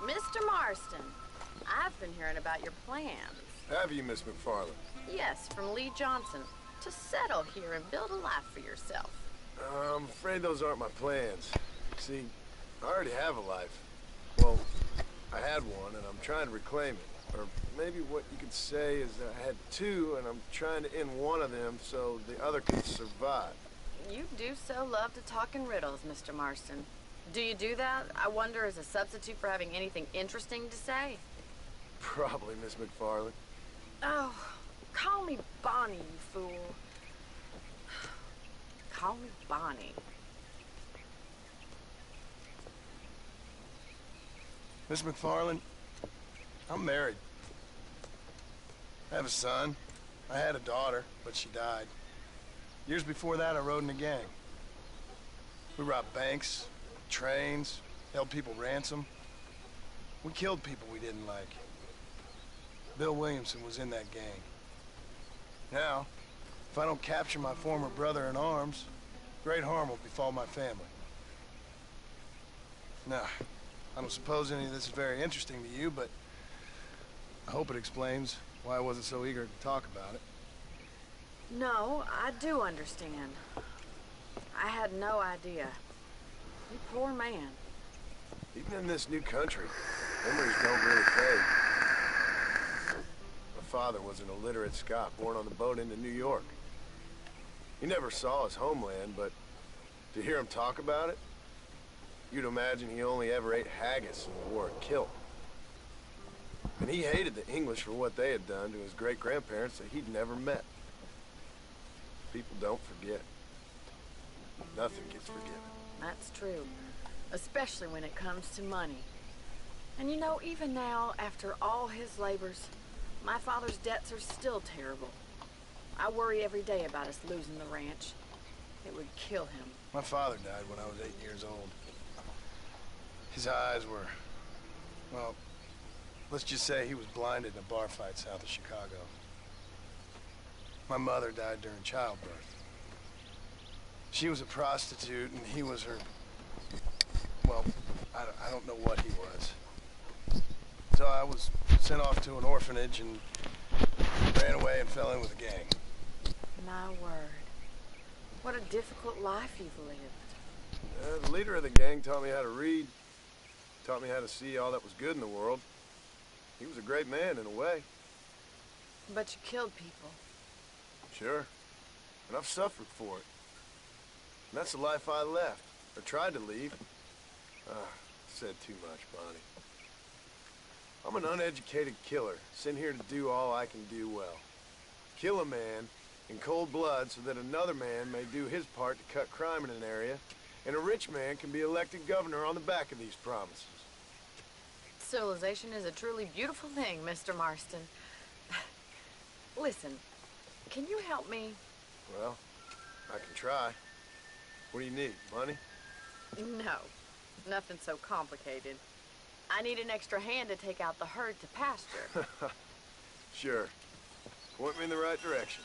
Mr. Marston, I've been hearing about your plans. Have you, Miss McFarland? Yes, from Lee Johnson. To settle here and build a life for yourself. I'm afraid those aren't my plans. See, I already have a life. Well, I had one, and I'm trying to reclaim it. Or maybe what you could say is that I had two, and I'm trying to end one of them so the other can survive. You do so love to talk in riddles, Mr. Marston. Do you do that, I wonder, as a substitute for having anything interesting to say? Probably, Miss McFarland. Oh, call me Bonnie, you fool. Call me Bonnie. Miss McFarland, I'm married. I have a son. I had a daughter, but she died. Years before that, I rode in a gang. We robbed banks, trains, held people ransom. We killed people we didn't like. Bill Williamson was in that gang. Now, if I don't capture my former brother in arms, great harm will befall my family. Now, I don't suppose any of this is very interesting to you, but I hope it explains why I wasn't so eager to talk about it. No, I do understand. I had no idea. You poor man. Even in this new country, memories don't really fade. My father was an illiterate Scot born on the boat into New York. He never saw his homeland, but to hear him talk about it, you'd imagine he only ever ate haggis and wore a kilt. And he hated the English for what they had done to his great-grandparents that he'd never met. People don't forget. Nothing gets forgiven. That's true. Especially when it comes to money. And you know, even now, after all his labors, my father's debts are still terrible. I worry every day about us losing the ranch. It would kill him. My father died when I was 8 years old. His eyes were, well, let's just say he was blinded in a bar fight south of Chicago. My mother died during childbirth. She was a prostitute, and he was her... Well, I don't know what he was. So I was sent off to an orphanage and ran away and fell in with a gang. My word. What a difficult life you've lived. The leader of the gang taught me how to read. Taught me how to see all that was good in the world. He was a great man in a way. But you killed people. Sure. And I've suffered for it. And that's the life I left. Or tried to leave. Said too much, Bonnie. I'm an uneducated killer, sent here to do all I can do well. Kill a man in cold blood so that another man may do his part to cut crime in an area, and a rich man can be elected governor on the back of these promises. Civilization is a truly beautiful thing, Mr. Marston. Listen, can you help me? Well, I can try. What do you need, money? No, nothing so complicated. I need an extra hand to take out the herd to pasture. Sure. Point me in the right direction.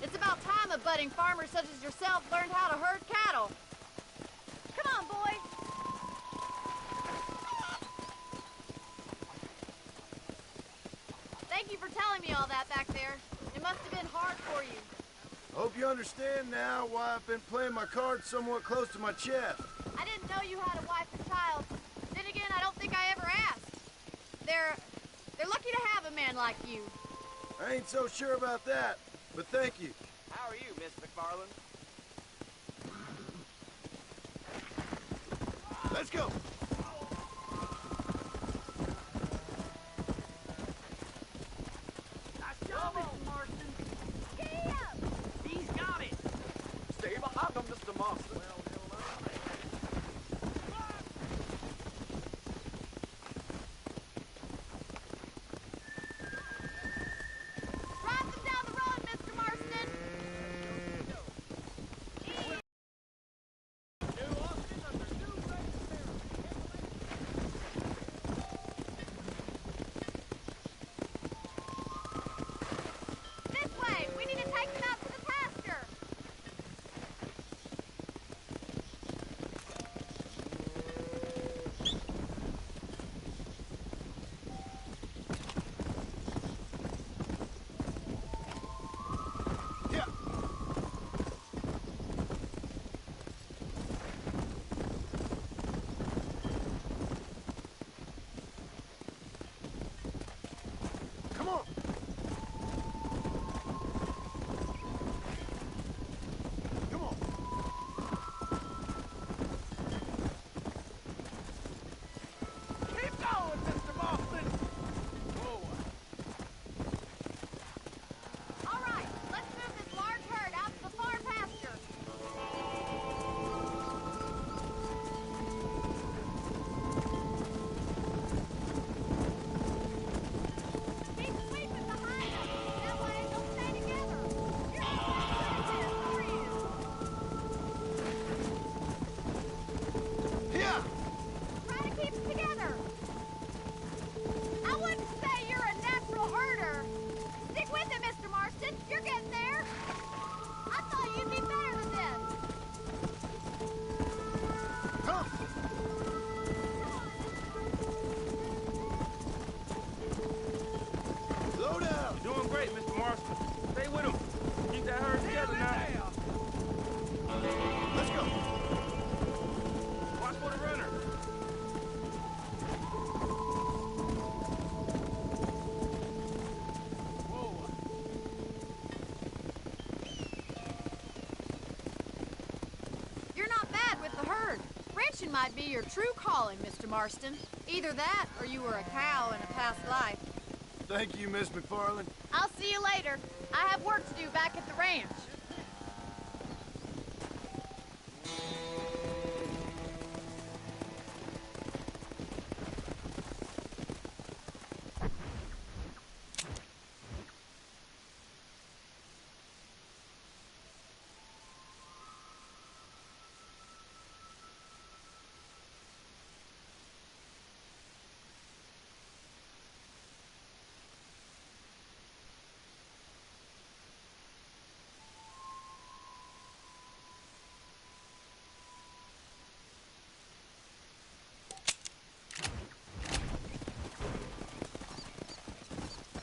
It's about time a budding farmer such as yourself learned how to herd cattle. Come on, boy. Thank you for telling me all that back there. It must have been hard for you. Hope you understand now why I've been playing my cards somewhat close to my chest. I didn't know you had a wife and child. Then again, I don't think I ever asked. They're lucky to have a man like you. I ain't so sure about that. But thank you. How are you, Miss McFarland? Let's go. Nice job, Mr. Marston. Giddy up! He's got it. Stay behind him, Mr. Marston. Drive them down the road, Mr. Marston! Ranching might be your true calling, Mr. Marston. Either that, or you were a cow in a past life. Thank you, Miss McFarland. I'll see you later. I have work to do back at the ranch.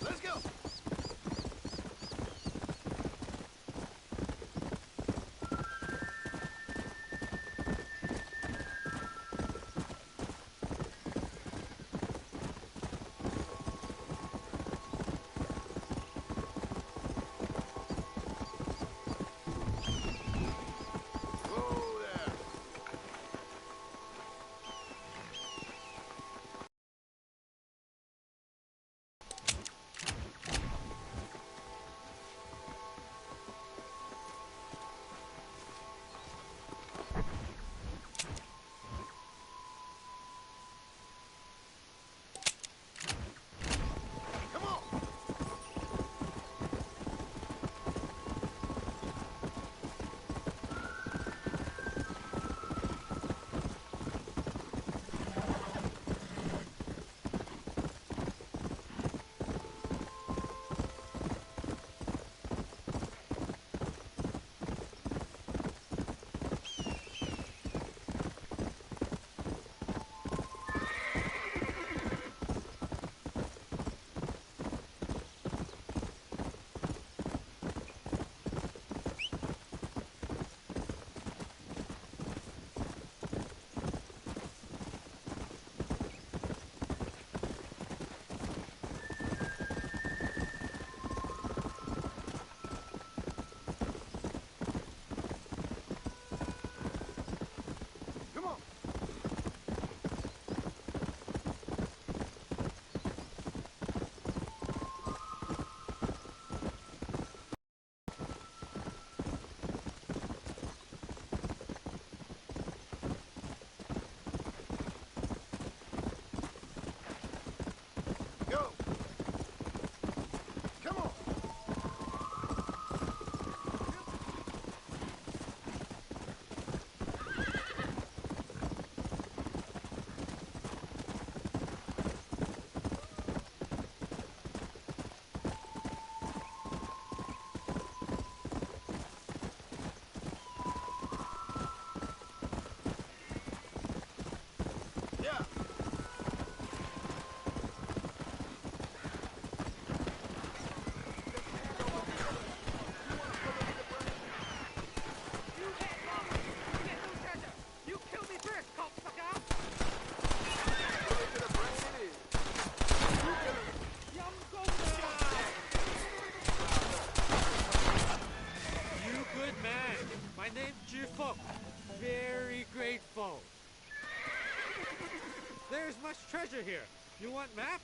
Let's go. Whoa there. Come on. Come on. Go. Come on. Yeah. You kill me first, cocksucker! You good man. My name's Jifo. Very grateful. There's much treasure here. You want map?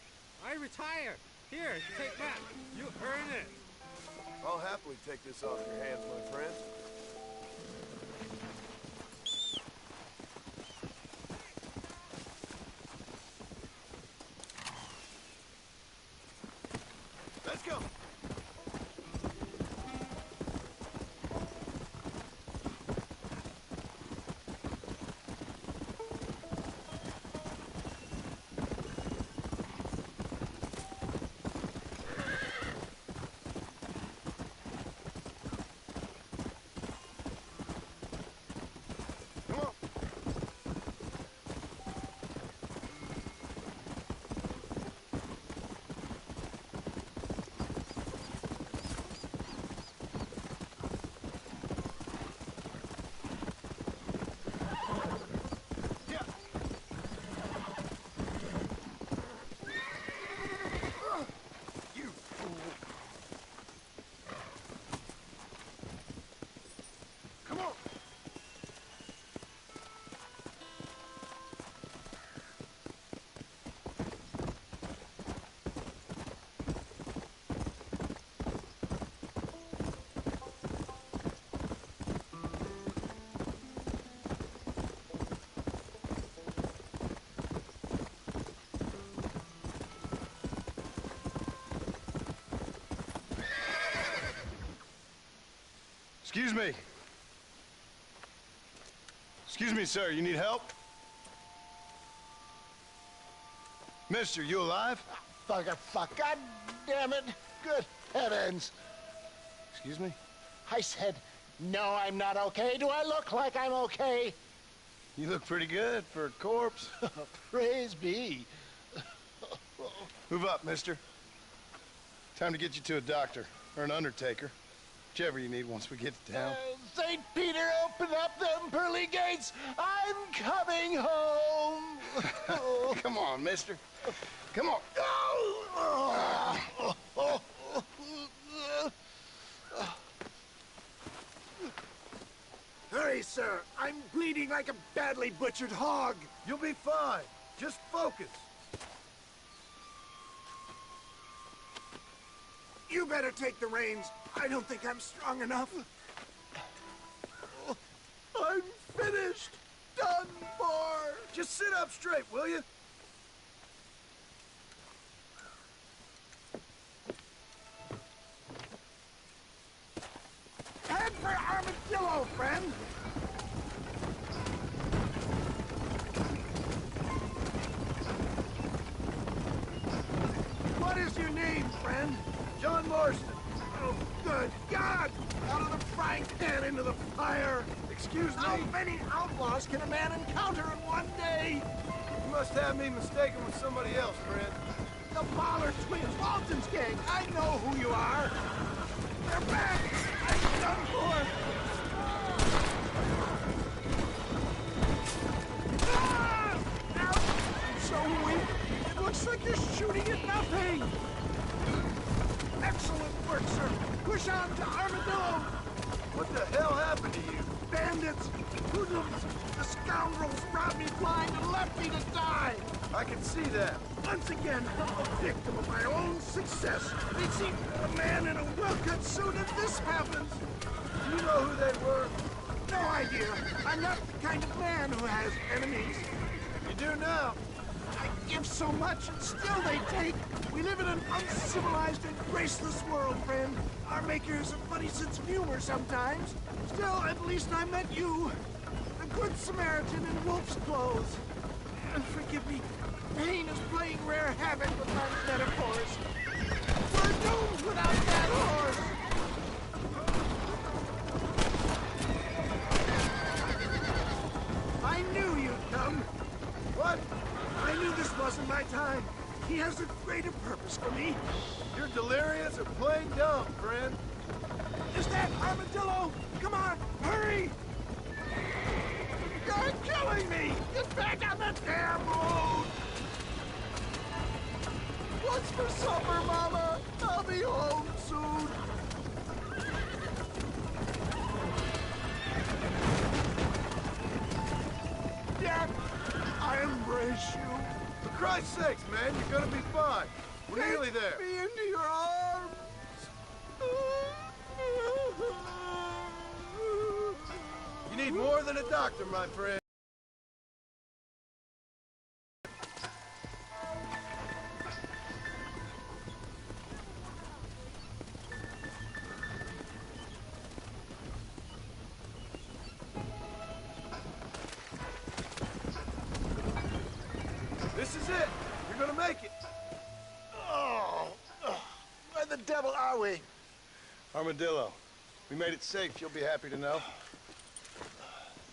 I retire. Here, take map. You earn it. I'll happily take this off your hands, my friend. Let's go. Excuse me. Excuse me, sir. You need help? Mister, you alive? Fuck. God damn it. Good heavens. Excuse me? I said, no, I'm not okay. Do I look like I'm okay? You look pretty good for a corpse. Praise be. Move up, mister. Time to get you to a doctor, or an undertaker. Whichever you need once we get to town. St. Peter, open up them pearly gates. I'm coming home. Come on, mister. Come on. Hurry, sir. I'm bleeding like a badly butchered hog. You'll be fine. Just focus. You better take the reins. I don't think I'm strong enough. I'm finished. Done for. Just sit up straight, will you? Head for Armadillo, friend. What is your name, friend? John Marston. Oh, good God! Out of the frying pan into the fire! Excuse me? How many outlaws can a man encounter in one day? You must have me mistaken with somebody else, friend. The Pollard twins, Walton's gang! I know who you are! They're back! I'm done for! Ah! Ouch! I'm so weak! It looks like you're shooting at nothing! Excellent work, sir! Push on to Armadillo! What the hell happened to you? Bandits! Hoodlums! The scoundrels robbed me blind and left me to die! I can see that. Once again, I'm a victim of my own success. They see a man in a well-cut suit and this happens. Do you know who they were? No idea. I'm not the kind of man who has enemies. You do now. I give so much and still they take. We live in an uncivilized and graceless world, friend. Our maker has a funny sense of humor sometimes. Still, at least I met you. A good Samaritan in wolf's clothes. And forgive me, pain is playing rare havoc with my metaphors. We're doomed without that horse! I knew you'd come. What? I knew this wasn't my time. He has a greater purpose for me. You're delirious or plain dumb, friend. Is that Armadillo? Come on, hurry! You're killing me! Get back on the damn road! What's for supper, Mama? I'll be home soon. Dad, I embrace you. For Christ's sakes, man, you're gonna be fine. We're nearly there. Take me into your arms. You need more than a doctor, my friend. This is it. You're gonna make it. Where the devil are we? Armadillo. We made it safe, you'll be happy to know.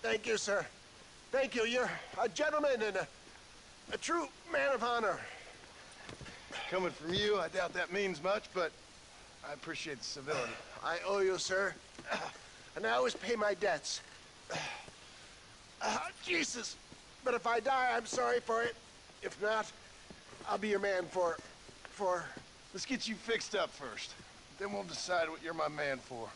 Thank you, sir. Thank you. You're a gentleman and a true man of honor. Coming from you, I doubt that means much, but I appreciate the civility. I owe you, sir. And I always pay my debts. Jesus. But if I die, I'm sorry for it. If not, I'll be your man for... Let's get you fixed up first. Then we'll decide what you're my man for.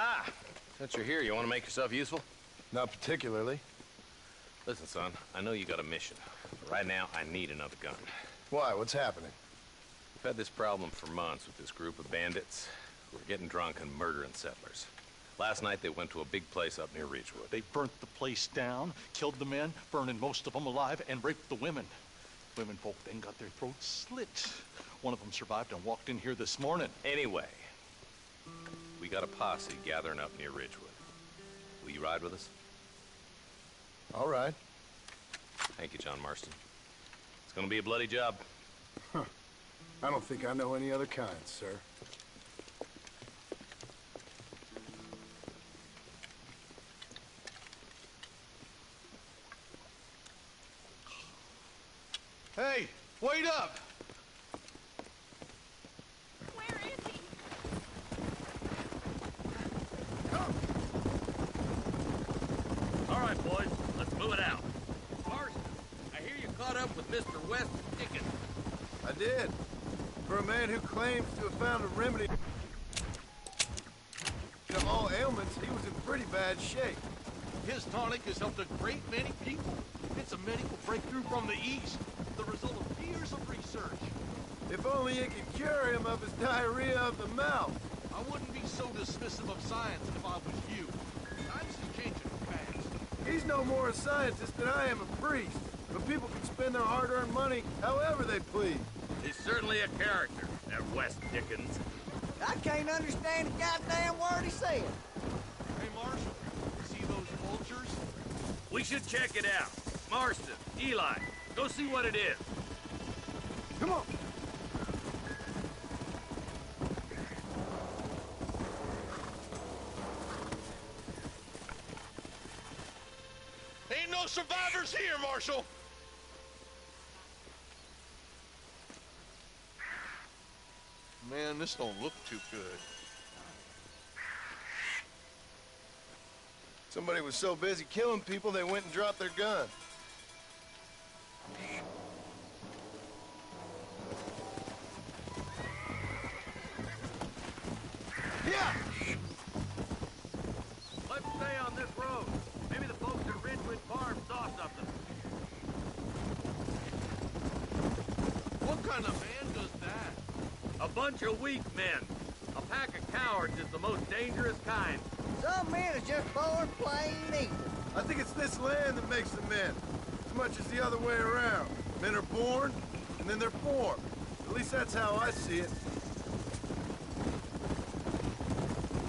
Ah, since you're here, you want to make yourself useful? Not particularly. Listen, son, I know you got a mission. But right now, I need another gun. Why? What's happening? We've had this problem for months with this group of bandits who are getting drunk and murdering settlers. Last night, they went to a big place up near Ridgewood. They burnt the place down, killed the men, burning most of them alive, and raped the women. Women folk then got their throats slit. One of them survived and walked in here this morning. Anyway, we got a posse gathering up near Ridgewood. Will you ride with us? All right. Thank you, John Marston. It's gonna be a bloody job. I don't think I know any other kind, sir. Hey, wait up! Where is he? All right, boys, let's move it out. Marston, I hear you caught up with Mr. West Dickens. I did. For a man who claims to have found a remedy to all ailments, he was in pretty bad shape. His tonic has helped a great many people. It's a medical breakthrough from the East, the result of years of research. If only it could cure him of his diarrhea of the mouth. I wouldn't be so dismissive of science if I was you. Times is changing fast. He's no more a scientist than I am a priest. But people can spend their hard-earned money however they please. He's certainly a character, that West Dickens. I can't understand a goddamn word he said. Hey, Marshal, see those vultures? We should check it out. Marston, Eli, go see what it is. Come on. Ain't no survivors here, Marshal! Man, this don't look too good. Somebody was so busy killing people, they went and dropped their gun. Yeah! Let's stay on this road. Maybe the folks at Ridgewood Farm saw something. What kind of man does that? A bunch of weak men. A pack of cowards is the most dangerous kind. Some men is just born plain evil. I think it's this land that makes them men, as much as the other way around. Men are born, and then they're formed. At least that's how I see it.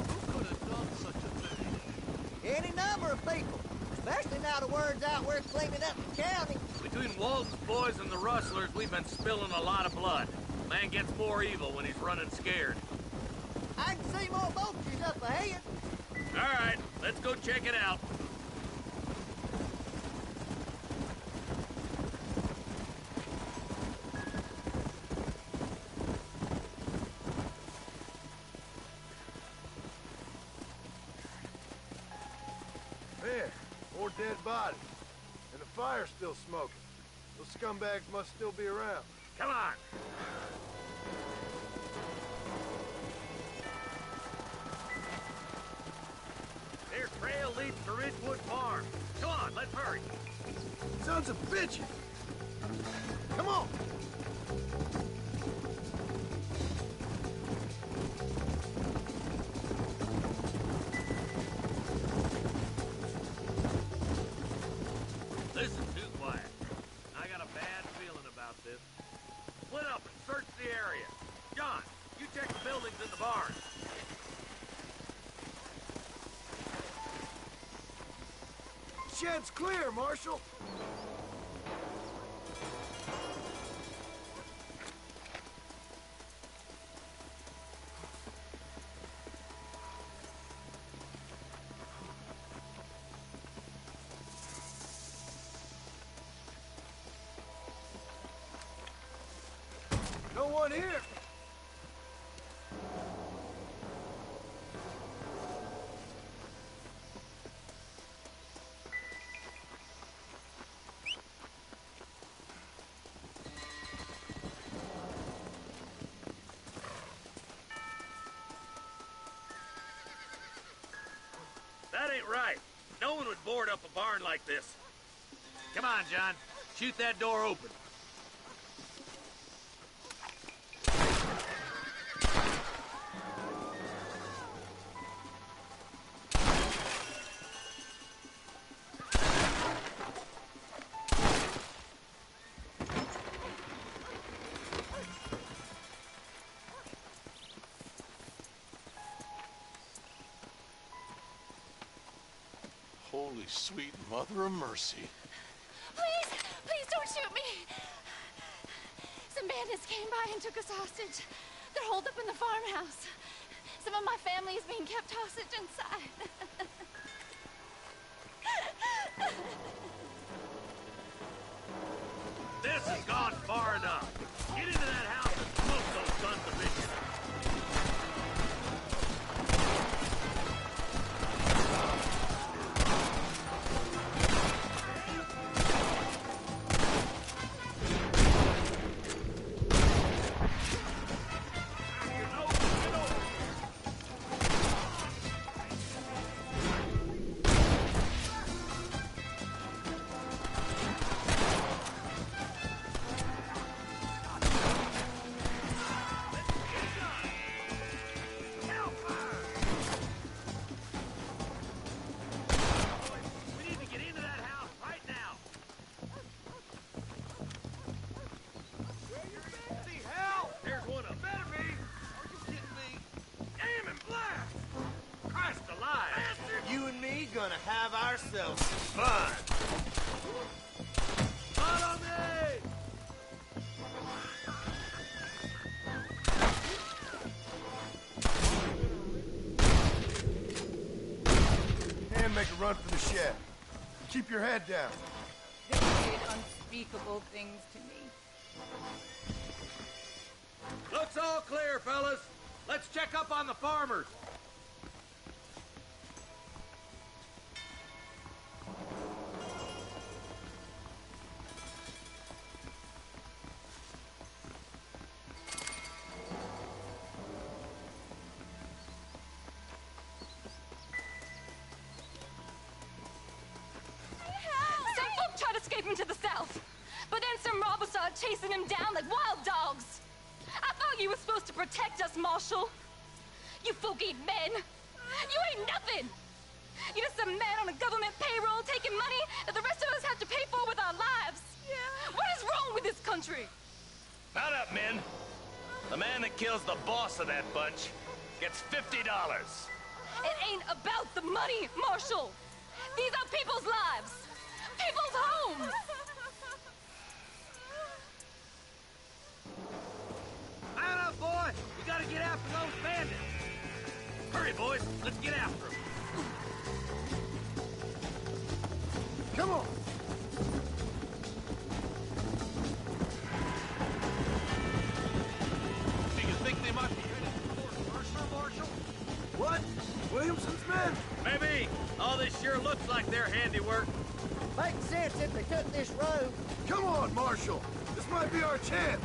Who could have done such a thing? Any number of people, especially now the word's out we're cleaning up the county. Between Walton's boys and the rustlers, we've been spilling a lot of blood. Man gets more evil when he's running scared. I can see more vultures up ahead. All right, let's go check it out. Man, more dead bodies. And the fire's still smoking. Those scumbags must still be around. Come on. Their trail leads to Ridgewood Farm. Come on, let's hurry. Sons of bitches! Come on! Listen, too quiet. I got a bad feeling about this. Split up and search the area. John, you check the buildings in the barn. Shed's clear, Marshal! No one here! ain't right. No one would board up a barn like this. Come on, John. Shoot that door open. Holy sweet mother of mercy. Please, please don't shoot me. Some bandits came by and took us hostage. They're holed up in the farmhouse. Some of my family is being kept hostage inside. This has gone far enough. Get into that house and smoke those sons of bitches. Gonna have ourselves some fun. Follow me! And make a run for the shed. Keep your head down. They did unspeakable things to me. Looks all clear, fellas. Let's check up on the farmers. Escape him to the south. But then some robbers started chasing him down like wild dogs. I thought you were supposed to protect us, Marshal. You folk ain't men. You ain't nothing. You're just a man on a government payroll taking money that the rest of us have to pay for with our lives. Yeah. What is wrong with this country? Mount up, men. The man that kills the boss of that bunch gets $50. It ain't about the money, Marshal. These are people's lives. People's homes! Man up, boy! We gotta get after those bandits! Hurry, boys! Let's get after them! Come on! Do you think they might be headed towards Marshall? What? Williamson's men? Maybe. All this sure looks like their handiwork. Makes sense if they took this road. Come on, Marshal! This might be our chance!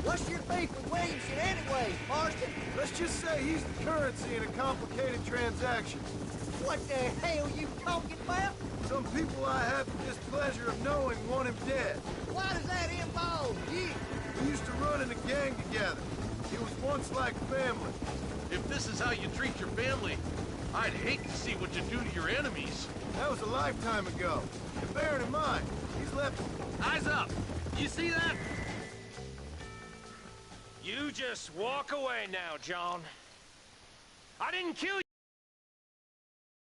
What's your beef with Williamson anyway, Marston? Let's just say he's the currency in a complicated transaction. What the hell you talking about? Some people I have the displeasure of knowing want him dead. Why does that involve you? We used to run in a gang together. It was once like family. If this is how you treat your family, I'd hate to see what you do to your enemies. That was a lifetime ago. And bearing in mind, he's left... Eyes up! You see that? You just walk away now, John. I didn't kill you.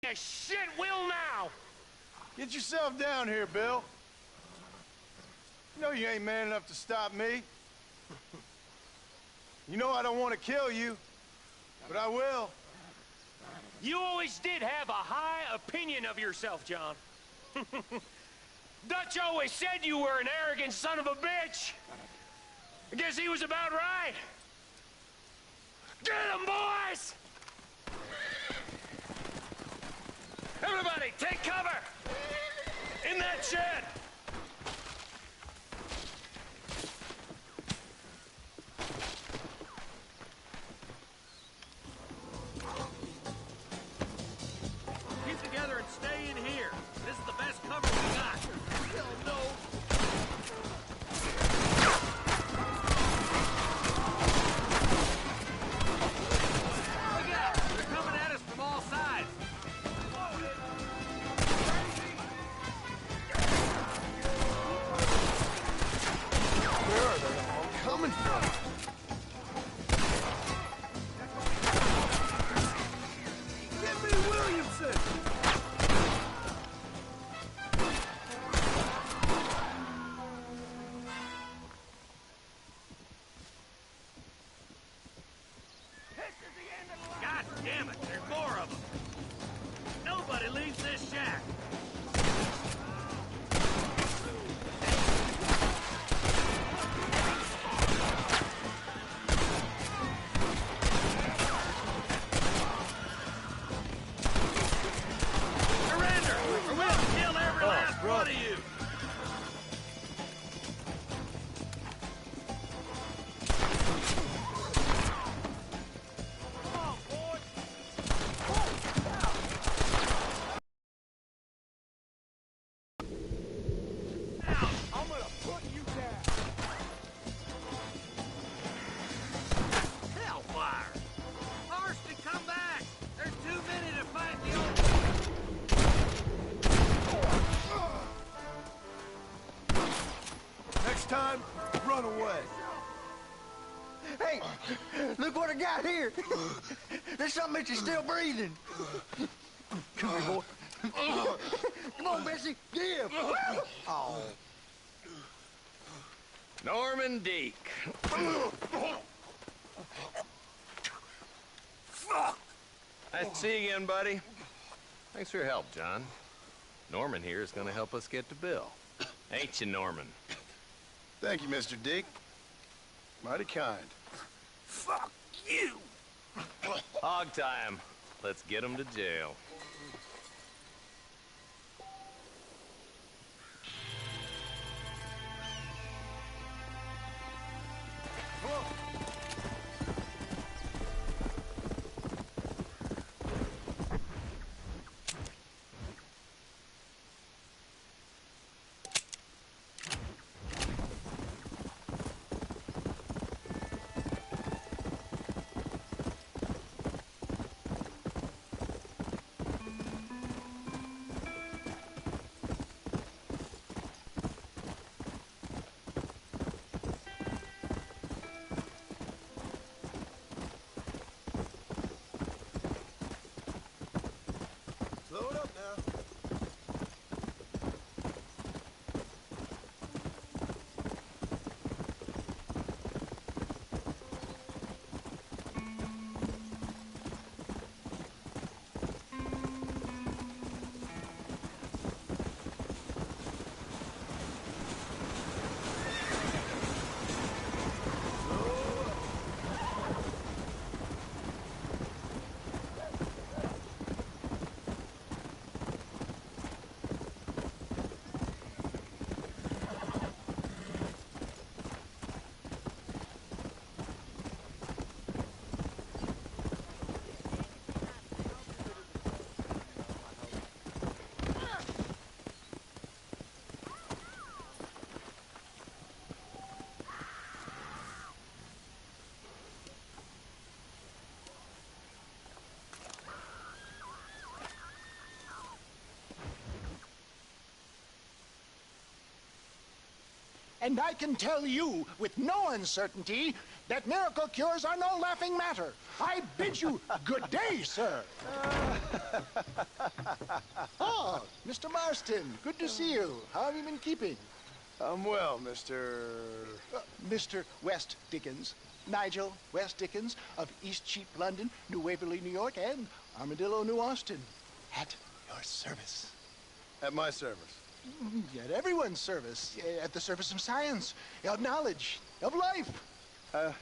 You shit will now. Get yourself down here, Bill. You know you ain't man enough to stop me. You know I don't want to kill you, but I will. You always did have a high opinion of yourself, John. Dutch always said you were an arrogant son of a bitch. I guess he was about right. Get him, boys! Everybody, take cover! In that shed! This is the best cover we got. Hell no. Look out! They're coming at us from all sides. Where are they all coming from? Give me Williamson! God damn it, there's more of them. Nobody leaves this shack. Surrender, or we'll kill every last one of you. Come on, boys. Now, I'm gonna put you down. hellfire! Marston, come back! There's too many to fight the old... Next time, run away. Hey, look what I got here. There's something that you're still breathing. Come here, boy. Come on, Bessie, give. Oh. Norman Deek. Nice to see you again, buddy. Thanks for your help, John. Norman here is gonna help us get to Bill. Ain't you, Norman? Thank you, Mr. Deke. Mighty kind. Fuck you. Hog time. Let's get him to jail. Slow it up now. And I can tell you with no uncertainty that miracle cures are no laughing matter. I bid you good day, sir. Oh, Mr. Marston, good to see you. How have you been keeping? I'm well, Mr. Mr. West Dickens. Nigel West Dickens of East Cheap, London, New Waverly, New York, and Armadillo, New Austin. At your service. At my service. At everyone's service. At the service of science, of knowledge, of life. How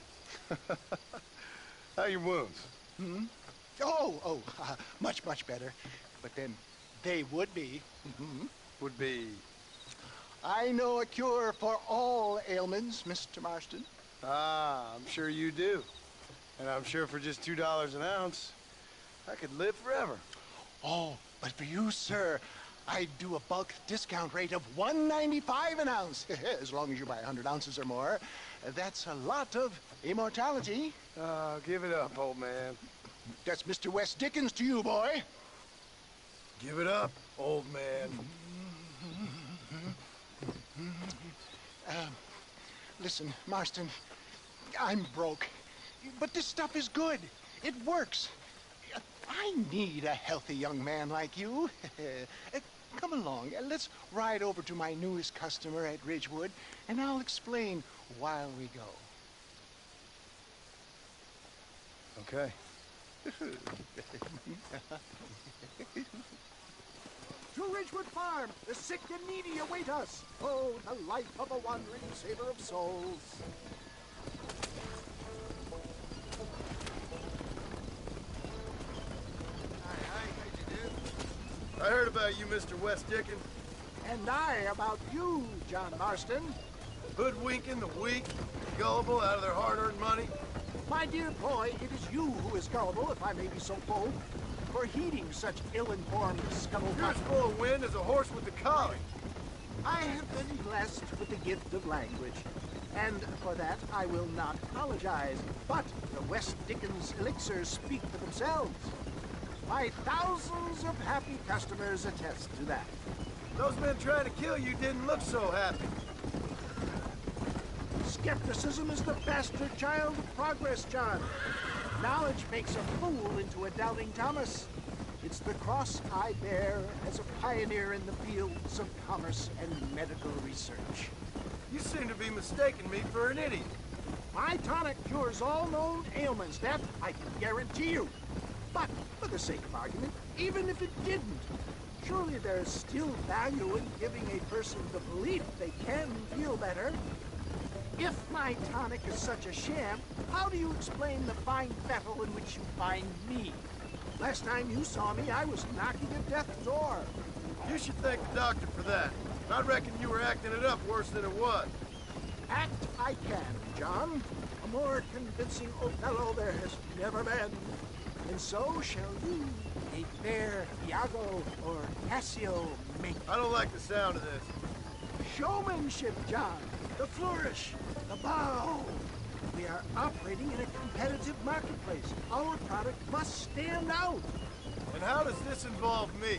are your wounds? Much, much better. But then they would be. Would be... I know a cure for all ailments, Mr. Marston. Ah, I'm sure you do. And I'm sure for just $2 an ounce, I could live forever. Oh, but for you, sir, I'd do a bulk discount rate of $1.95 an ounce, as long as you buy 100 ounces or more. That's a lot of immortality. Give it up, old man. That's Mr. Wes Dickens to you, boy. Give it up, old man. Listen, Marston, I'm broke, but this stuff is good. It works. I need a healthy young man like you. Come along, let's ride over to my newest customer at Ridgewood, and I'll explain while we go. Okay. To Ridgewood Farm, the sick and needy await us. Oh, the life of a wandering saver of souls. I heard about you, Mr. Wes Dickens. And I about you, John Marston. Hoodwinking the weak, gullible out of their hard-earned money. My dear boy, it is you who is gullible, if I may be so bold, for heeding such ill-informed scuttlebutt. You're as full of wind as a horse with the collie. I have been blessed with the gift of language, and for that I will not apologize. But the Wes Dickens elixirs speak for themselves. My thousands of happy customers attest to that. Those men trying to kill you didn't look so happy. Skepticism is the bastard child of progress, John. Knowledge makes a fool into a doubting Thomas. It's the cross I bear as a pioneer in the fields of commerce and medical research. You seem to be mistaking me for an idiot. My tonic cures all known ailments, that I can guarantee you. But, for the sake of argument, even if it didn't, surely there is still value in giving a person the belief they can feel better. If my tonic is such a sham, how do you explain the fine battle in which you find me? Last time you saw me, I was knocking at death's door. You should thank the doctor for that. I reckon you were acting it up worse than it was. Act I can, John. A more convincing Othello there has never been. And so shall you, a fair Iago or Cassio make. I don't like the sound of this. Showmanship, John. The flourish, the bow. We are operating in a competitive marketplace. Our product must stand out. And how does this involve me?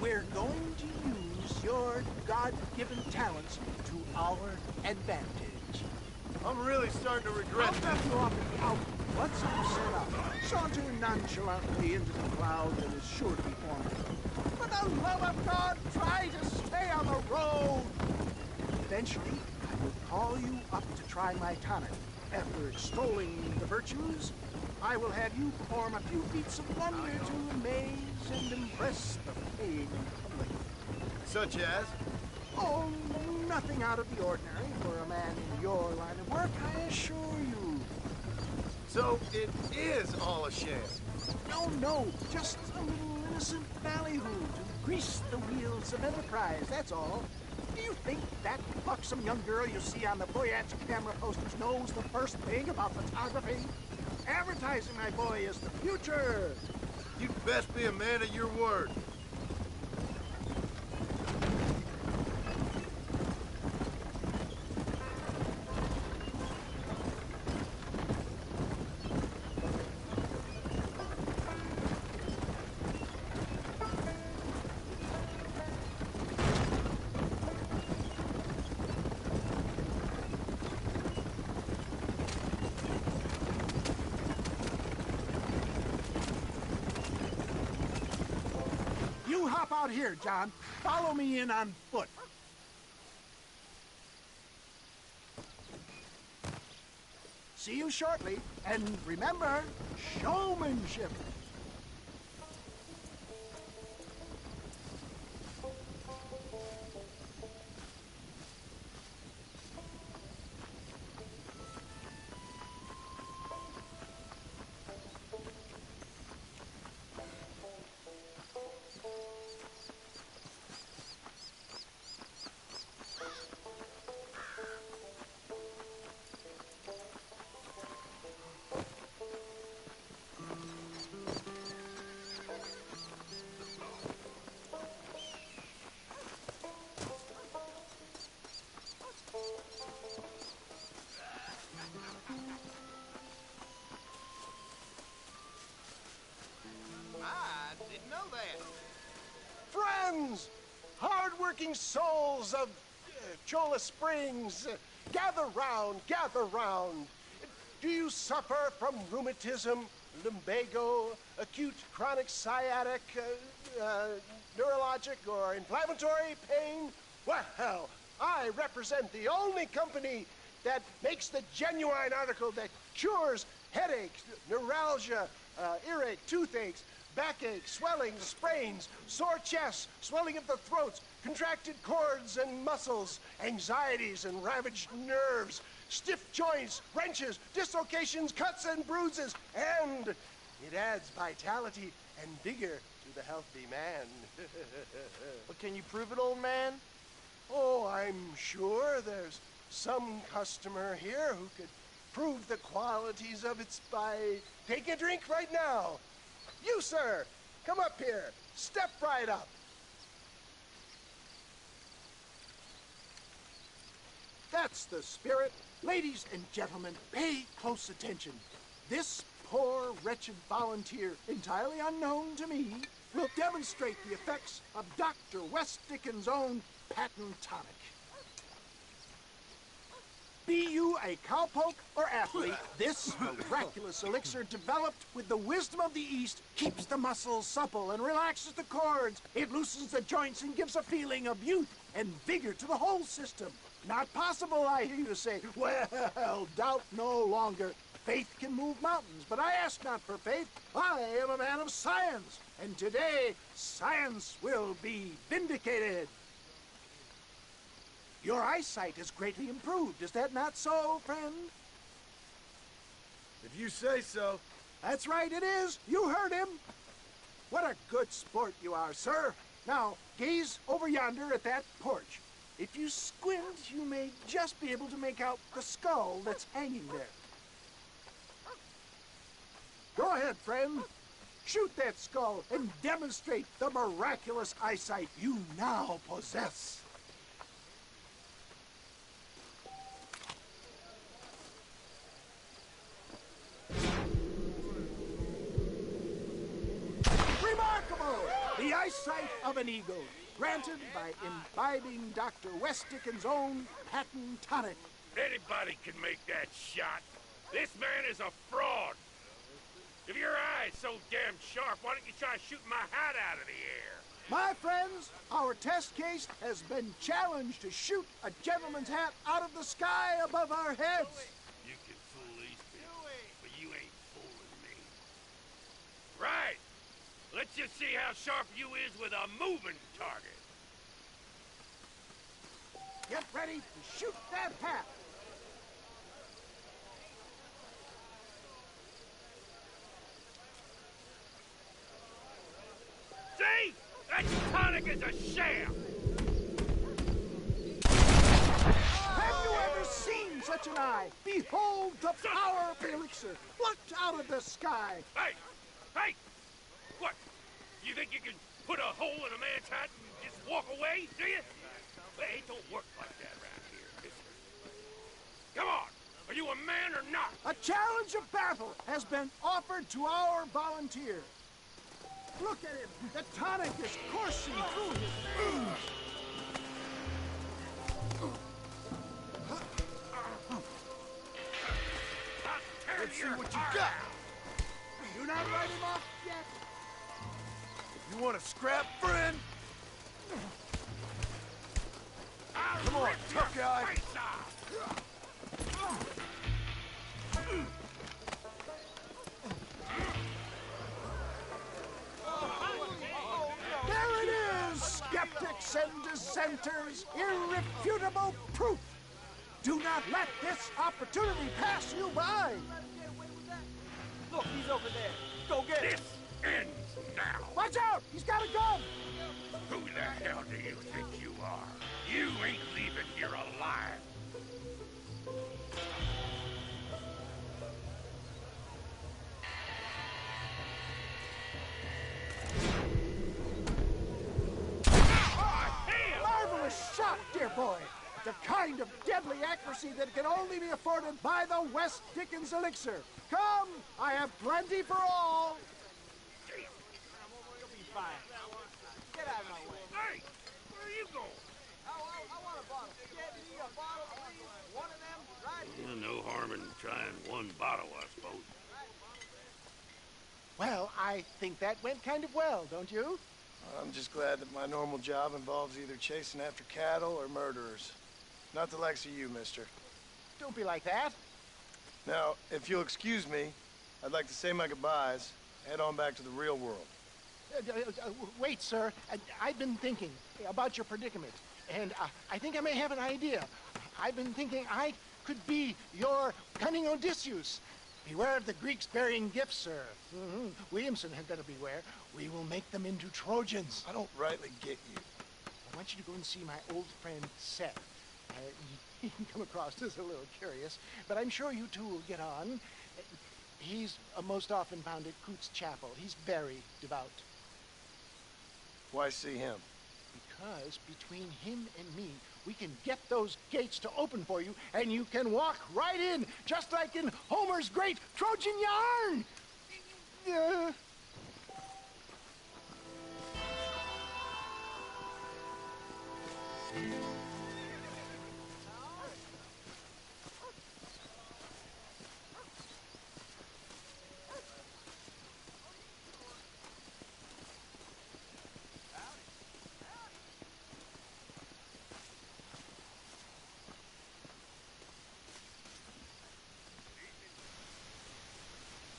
We're going to use your God-given talents to our advantage. I'm really starting to regret I'll drop you off at the outlet once I'm set up. Saunter nonchalantly into the cloud that is sure to be forming. For the love of God, try to stay on the road. Eventually, I will call you up to try my tonic. After extolling the virtues, I will have you perform a few feats of wonder to amaze and impress the paying public. Such as? Oh, nothing out of the ordinary for a man in your line of work, I assure you. So it is all a sham? No, just a little innocent ballyhoo to grease the wheels of enterprise, that's all. Do you think that buxom young girl you see on the Voyage camera posters knows the first thing about photography? Advertising, my boy, is the future. You'd best be a man of your word. You hop out here, John. Follow me in on foot. See you shortly, and remember, showmanship. hardworking souls of Cholla Springs, gather round, gather round. Do you suffer from rheumatism, lumbago, acute chronic sciatic, neurologic, or inflammatory pain? Well, I represent the only company that makes the genuine article that cures headaches, neuralgia, earache, toothaches, backache, swelling, sprains, sore chests, swelling of the throats, contracted cords and muscles, anxieties and ravaged nerves, stiff joints, wrenches, dislocations, cuts and bruises, and it adds vitality and vigor to the healthy man. But can you prove it, old man? Oh, I'm sure there's some customer here who could prove the qualities of it by taking a drink right now. You, sir, come up here. Step right up. That's the spirit. Ladies and gentlemen, pay close attention. This poor, wretched volunteer, entirely unknown to me, will demonstrate the effects of Dr. West Dickens' own patent tonic. Be you a cowpoke or athlete, this miraculous elixir developed with the wisdom of the East keeps the muscles supple and relaxes the cords. It loosens the joints and gives a feeling of youth and vigor to the whole system. Not possible, I hear you say. Well, doubt no longer. Faith can move mountains, but I ask not for faith. I am a man of science, and today science will be vindicated. Your eyesight has greatly improved. Is that not so, friend? If you say so. That's right, it is. You heard him. What a good sport you are, sir. Now, gaze over yonder at that porch. If you squint, you may just be able to make out the skull that's hanging there. Go ahead, friend. Shoot that skull and demonstrate the miraculous eyesight you now possess. Remarkable! The eyesight of an eagle, granted by imbibing Dr. West Dickens' own patent tonic. Anybody can make that shot. This man is a fraud. If your eye's so damn sharp, why don't you try shooting my hat out of the air? My friends, our test case has been challenged to shoot a gentleman's hat out of the sky above our heads. You can fool these people, but you ain't fooling me. Right. Let's just see how sharp you is with a moving target. Get ready to shoot that hat. See? That tonic is a sham! Have you ever seen such an eye? Behold the power of the elixir, plucked out of the sky. Hey! Hey! What? You think you can put a hole in a man's hat and just walk away, do you? Hey, it don't work like that around here, mister. Come on! Are you a man or not? A challenge of battle has been offered to our volunteer. Look at him! The tonic is coursing through his veins! Let's see what you got! Do not write him off yet! You want to scrap, friend? Come on, tough guy! There it is, skeptics and dissenters, irrefutable proof. Do not let this opportunity pass you by. Look, he's over there. Go get him. This ends now. Watch out! He's got a gun! Who the hell do you think you are? You ain't leaving here alive. Marvelous shot, dear boy. The kind of deadly accuracy that can only be afforded by the West Dickens elixir. Come, I have plenty for all. You'll be fine. Get out of my way. Hey, where are you going? trying one bottle, I suppose. Well, I think that went kind of well, don't you? I'm just glad that my normal job involves either chasing after cattle or murderers. Not the likes of you, mister. Don't be like that. Now, if you'll excuse me, I'd like to say my goodbyes, head on back to the real world. Wait, sir. I've been thinking about your predicament, and I think I may have an idea. I've been thinking I could be your cunning Odysseus. Beware of the Greeks burying gifts, sir. Williamson had better beware. We will make them into Trojans. I don't rightly get you. I want you to go and see my old friend Seth. He can come across as a little curious, but I'm sure you two will get on. He's most often found at Coots Chapel. He's very devout. Why see him? Because between him and me, we can get those gates to open for you, and you can walk right in, just like in Homer's great Trojan yarn!